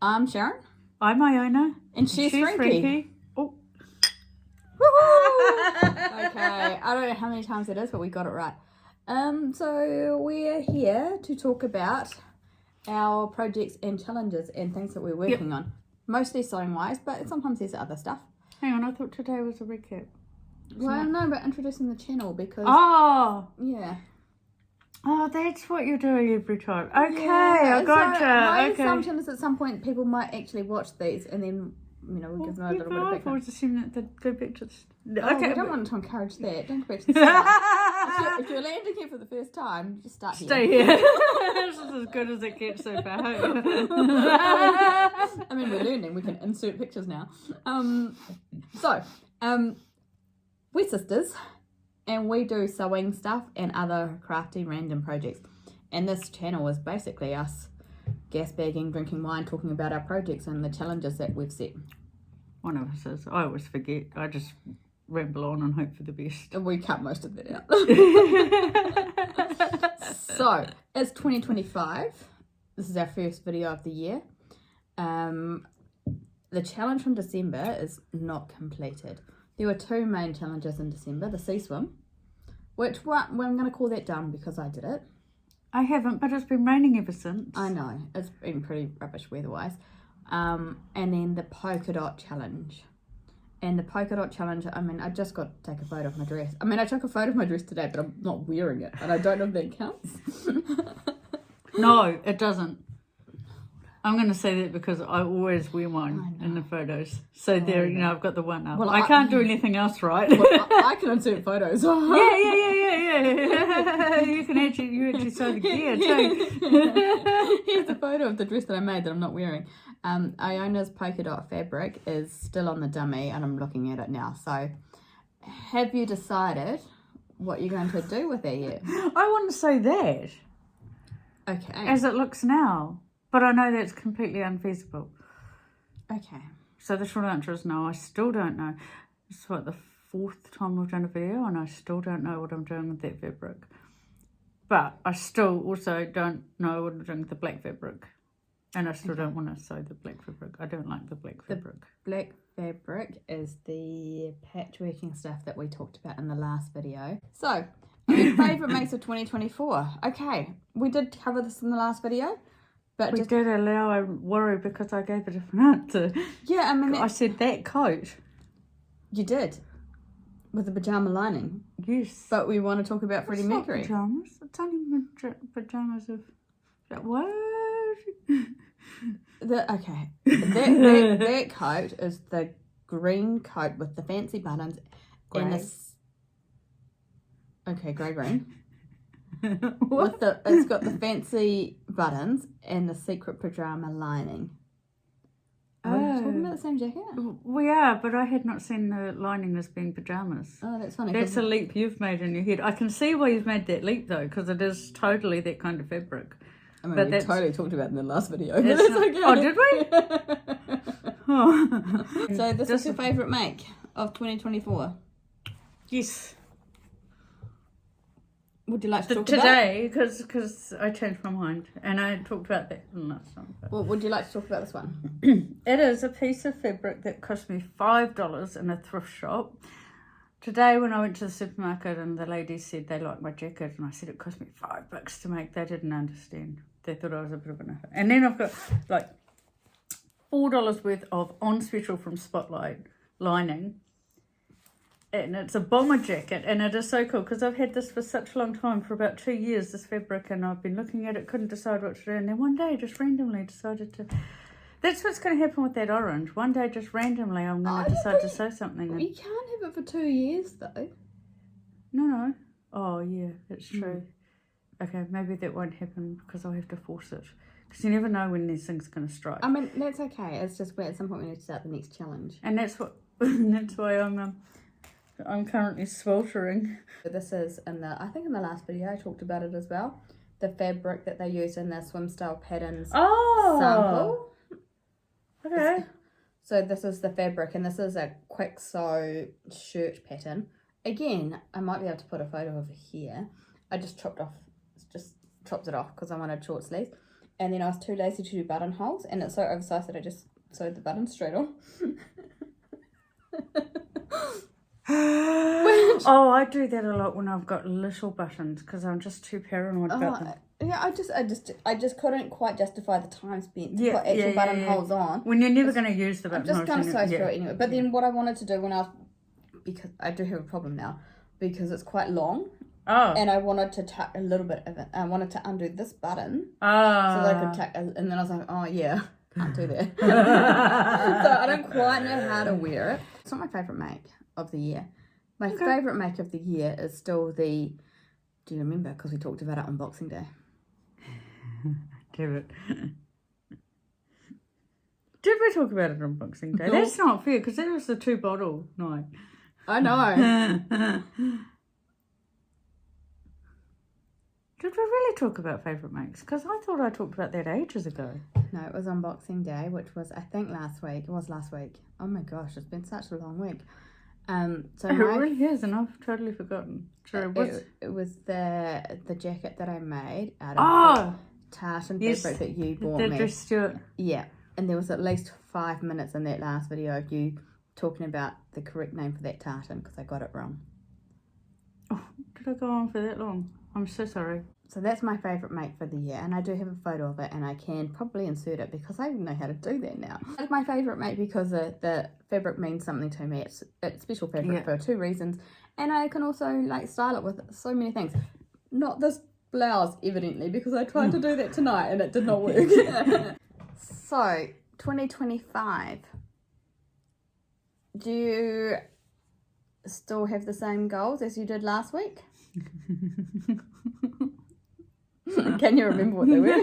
I'm Sharon. I'm Iona. And she's Frankie. Frankie. Oh. Woohoo! Okay, I don't know how many times it is, but we got it right. So we're here to talk about our projects and challenges and things that we're working on. Mostly sewing wise, but sometimes there's other stuff. Hang on, I thought today was a recap. Well, no, but introducing the channel because... Oh! Yeah. Oh, that's what you're doing every time. Okay, Yeah, I gotcha. So, sometimes at some point people might actually watch these and then, you know, we give them a little bit of I've background. always assumed that they'd go back to the... Okay, we don't want to encourage that. Don't go back to the start. If you're landing here for the first time, just start here. Stay here. This is as good as it gets so far. I mean, we're learning. We can insert pictures now. We're sisters, and we do sewing stuff and other crafty random projects. And this channel is basically us gas bagging, drinking wine, talking about our projects and the challenges that we've set. One of us is. I always forget. I just ramble on and hope for the best. And we cut most of that out. So, it's 2025. This is our first video of the year. The challenge from December is not completed. There were two main challenges in December. The sea swim, which I'm going to call that done because I did it. I haven't, but it's been raining ever since. I know. It's been pretty rubbish weather-wise. And then the polka dot challenge. And the polka dot challenge, I mean, I just got to take a photo of my dress. I mean, I took a photo of my dress today, but I'm not wearing it. And I don't know if that counts. No, it doesn't. I'm going to say that because I always wear mine in the photos. So there, you know, I've got the one up. Well, I can't do anything else, right? Well, I can insert photos. Yeah. You actually sew the gear too. Here's a photo of the dress that I made that I'm not wearing. Iona's polka dot fabric is still on the dummy and I'm looking at it now. So have you decided what you're going to do with it yet? I want to sew that. Okay. As it looks now. But I know that's completely unfeasible. Okay. So the short answer is no, I still don't know. It's what, the fourth time we've done a video and I still don't know what I'm doing with that fabric. But I still also don't know what I'm doing with the black fabric. And I still don't want to sew the black fabric. I don't like the black fabric. The black fabric is the patchworking stuff that we talked about in the last video. So, your favourite makes of 2024. Okay, we did cover this in the last video. But we did allow a worry because I gave a different answer. Yeah, I mean... I said that coat. You did. With the pyjama lining. Yes. But we want to talk about Freddie Mercury. It's not pyjamas. It's only pyjamas of... What? That coat is the green coat with the fancy buttons. Grey. And this... Okay, grey-green. It's got the fancy buttons and the secret pajama lining. Are we talking about the same jacket? We are, but I had not seen the lining as being pajamas. Oh, that's funny. That's a leap you've made in your head. I can see why you've made that leap though, because it is totally that kind of fabric. I mean, we totally talked about it in the last video. But that's okay. Oh, did we? Oh. So this is your favourite make of 2024? Yes. Would you like to talk about today? Because I changed my mind and I talked about that in the last time. Well, would you like to talk about this one? It is a piece of fabric that cost me $5 in a thrift shop. Today when I went to the supermarket and the lady said they liked my jacket and I said it cost me $5 to make, they didn't understand. They thought I was a bit of an idiot. And then I've got like $4 worth of On Special from Spotlight lining. And it's a bomber jacket, and it is so cool because I've had this for such a long time, for about 2 years, this fabric, and I've been looking at it, couldn't decide what to do, and then one day just randomly decided to... That's what's going to happen with that orange. One day just randomly I'm going to decide to sew something. You can't have it for 2 years though. No. Oh yeah, that's true. Okay, maybe that won't happen because I'll have to force it. Because you never know when these things are going to strike. I mean, that's okay. It's just at some point we need to start the next challenge. And that's what... that's why I'm currently sweltering. This is I think in the last video I talked about it as well. The fabric that they used in their swim style patterns sample. Okay. So this is the fabric and this is a quick sew shirt pattern. Again, I might be able to put a photo over here. I just chopped it off because I wanted short sleeves. and then I was too lazy to do buttonholes, and it's so oversized that I just sewed the buttons straight on. Oh, I do that a lot when I've got little buttons because I'm just too paranoid about them. Yeah, I just couldn't quite justify the time spent to Yeah, put actual yeah, buttonholes on. When you're never going to use the I'm buttonholes. just going to sew through yeah. it anyway. But then what I wanted to do when I was, because I do have a problem now, because it's quite long, Oh. and I wanted to tuck a little bit of it. I wanted to undo this button so Ah. that I could tuck, and then I was like, oh yeah, can't do that. So I don't quite know how to wear it. It's not my favourite make of the year. My favourite make of the year is still the, do you remember? Because we talked about it on Boxing Day. Damn it. Did we talk about it on Boxing Day? No. That's not fair because that was the 2-bottle night. I know. Did we really talk about favourite makes? Because I thought I talked about that ages ago. No, it was on Boxing Day, which was, I think, last week. It was last week. Oh my gosh, it's been such a long week. So It really is, and I've totally forgotten. Sure, it was the jacket that I made out of Oh! tartan Yes, fabric that you bought the me. dress Stuart. Yeah, and there was at least 5 minutes in that last video of you talking about the correct name for that tartan because I got it wrong. Oh, did I go on for that long? I'm so sorry. So that's my favourite make for the year, and I do have a photo of it, and I can probably insert it because I know how to do that now. It's my favourite make because the fabric means something to me. It's special fabric for 2 reasons, and I can also like style it with so many things. Not this blouse, evidently, because I tried to do that tonight and it did not work. So 2025. Do you still have the same goals as you did last week? Can you remember what they were?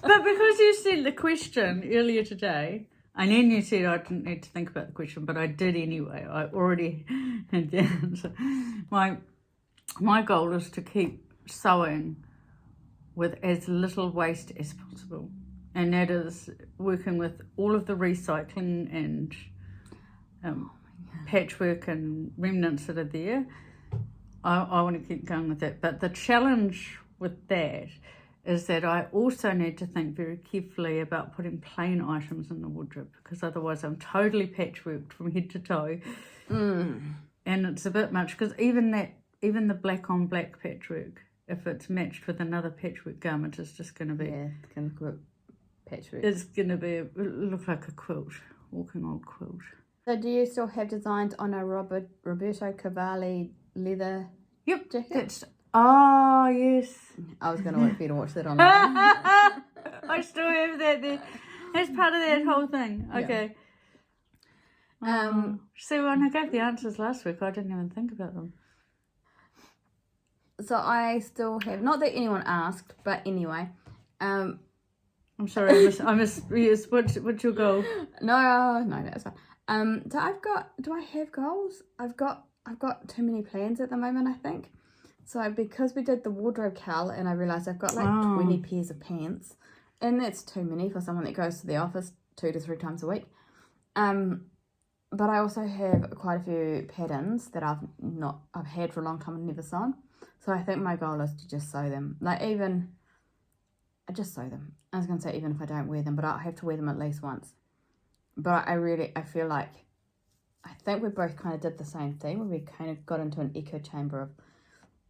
But because you sent the question earlier today, and then you said I didn't need to think about the question, but I did anyway. I already had the answer. My goal is to keep sewing with as little waste as possible. And that is working with all of the recycling and patchwork and remnants that are there. I want to keep going with that. But the challenge with that is that I also need to think very carefully about putting plain items in the wardrobe because otherwise I'm totally patchworked from head to toe. And it's a bit much because even the black on black patchwork, if it's matched with another patchwork garment, is just going to be... Yeah, it's going to look patchwork. It's going to look like a quilt, walking old quilt. So do you still have designs on a Roberto Cavalli leather jacket? That's... Oh, yes. I was going to wait for you to watch that online. I still have that there. That's part of that whole thing. Okay. So when I gave the answers last week, I didn't even think about them. So I still have, not that anyone asked, but anyway. I'm sorry, I miss yes, what's your goal? No, that's fine. So do I have goals? I've got too many plans at the moment, I think. So because we did the wardrobe cal and I realised I've got like 20 pairs of pants, and that's too many for someone that goes to the office 2 to 3 times a week. But I also have quite a few patterns that I've had for a long time and never sewn. So I think my goal is to just sew them. I just sew them. I was going to say even if I don't wear them, but I'll have to wear them at least once. But I feel like, I think we both kind of did the same thing where we kind of got into an echo chamber of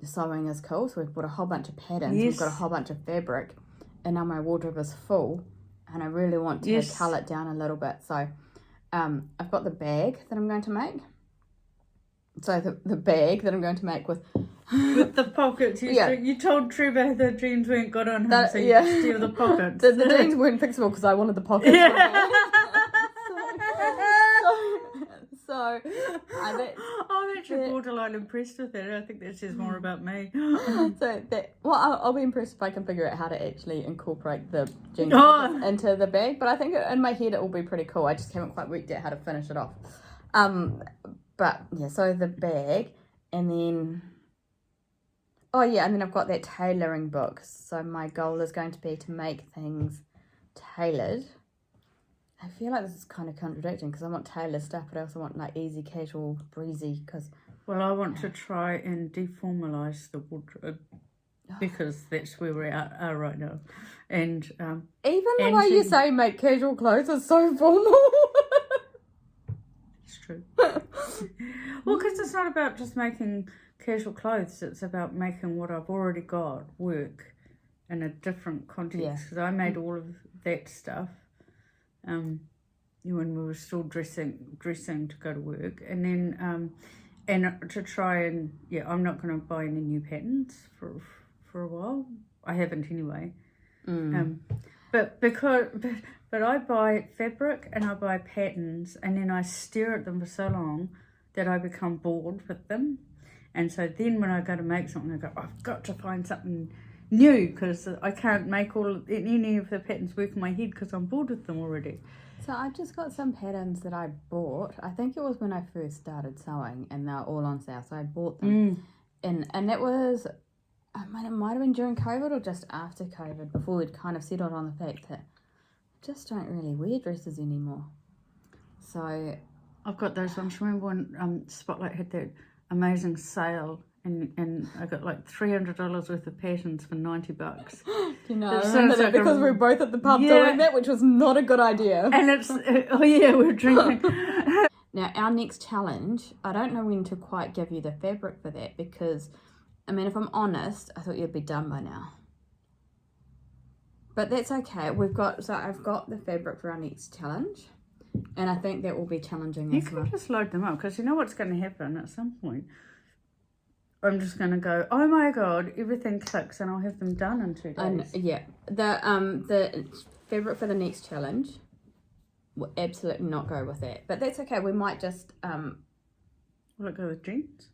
sewing is cool. So we've bought a whole bunch of patterns, we've got a whole bunch of fabric, and now my wardrobe is full and I really want to cull it down a little bit. So I've got the bag that I'm going to make. So the bag that I'm going to make with the pockets. You told Trevor the jeans weren't got on him, so you could steal the pockets. The jeans weren't fixable because I wanted the pockets. Yeah. So I'm actually borderline impressed with that. I think that says more about me. I'll be impressed if I can figure out how to actually incorporate the jeans into the bag. But I think in my head it will be pretty cool. I just haven't quite worked out how to finish it off. But yeah, so the bag, and then I've got that tailoring book. So my goal is going to be to make things tailored. I feel like this is kind of contradicting because I want tailored stuff, but I also want like easy, casual, breezy. I want to try and deformalize the wardrobe. because that's where we are right now. And Even the and way you she- say make casual clothes is so formal. it's true. Well, because it's not about just making casual clothes, it's about making what I've already got work in a different context. Yeah. Because I made all of that stuff when we were still dressing to go to work, and then and to try and I'm not going to buy any new patterns for a while. I haven't anyway. But I buy fabric and I buy patterns, and then I stare at them for so long that I become bored with them. And so then when I go to make something, I go, I've got to find something new, because I can't make any of the patterns work in my head because I'm bored with them already. So I've just got some patterns that I bought. I think it was when I first started sewing, and they're all on sale, so I bought them. And that was, it might have been during COVID or just after COVID, before we'd kind of settled on the fact that I just don't really wear dresses anymore. So I've got those ones. Remember when Spotlight had that amazing sale, and I got like $300 worth of patterns for $90. you know, I It remember sounds that like because a- we were both at the pub Yeah. doing that, which was not a good idea. And it's we're drinking. Now, our next challenge, I don't know when to quite give you the fabric for that, because, I mean, if I'm honest, I thought you'd be done by now. But that's okay. I've got the fabric for our next challenge, and I think that will be challenging You as well. can just load them up, because you know what's going to happen at some point. I'm just going to go, oh my god, everything clicks, and I'll have them done in 2 days. And yeah, the fabric for the next challenge will absolutely not go with that. But that's okay. We might just Will it go with jeans?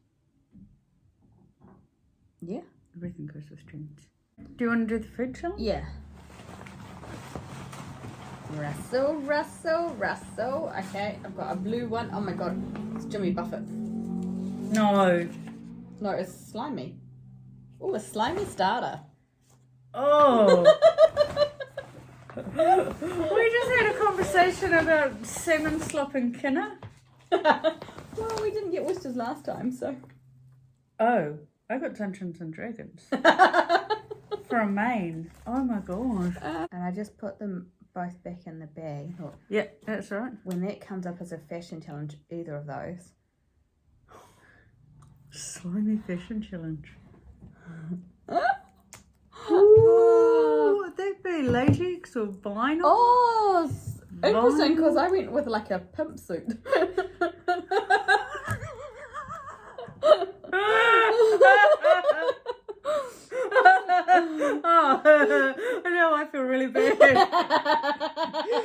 yeah. Everything goes with jeans. Do you want to do the food challenge? Yeah. Russell. Okay, I've got a blue one. Oh my god, it's Jimmy Buffett. No. No, it's slimy. Oh, a slimy starter. Oh. We just had a conversation about salmon slop and kinner. Well, we didn't get oysters last time, so. Oh, I got Dungeons and Dragons from Maine. Oh my god. And I just put them both back in the bag. Look, Yeah, that's right. when that comes up as a fashion challenge, either of those. Slimy fashion challenge. Ooh, would that be latex or vinyl? Oh, interesting, because Vinyl. I went with like a pimp suit. Oh, no, I feel really bad.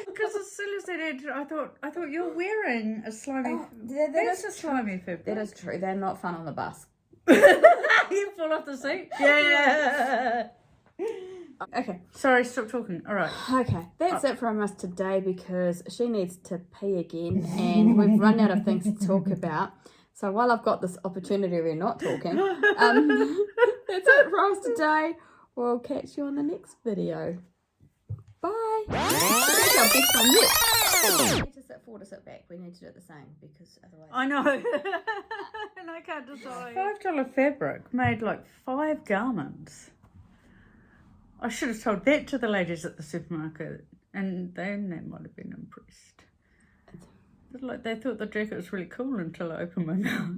Because as soon as that ended, I thought you're wearing a slimy. That's a slimy fabric. That is true. They're not fun on the bus. You fall off the seat. Yeah. Okay. Sorry, stop talking. All right. Okay, that's it from us today, because she needs to pee again and we've run out of things to talk about. So while I've got this opportunity, we're not talking. That's it for us today. We'll catch you on the next video. Bye. That's our best one yet. We need to sit forward or sit back. We need to do it the same, because otherwise. I know. And I can't decide. $5 fabric made like 5 garments. I should have told that to the ladies at the supermarket, and then they might have been impressed. But like they thought the jacket was really cool until I opened my mouth.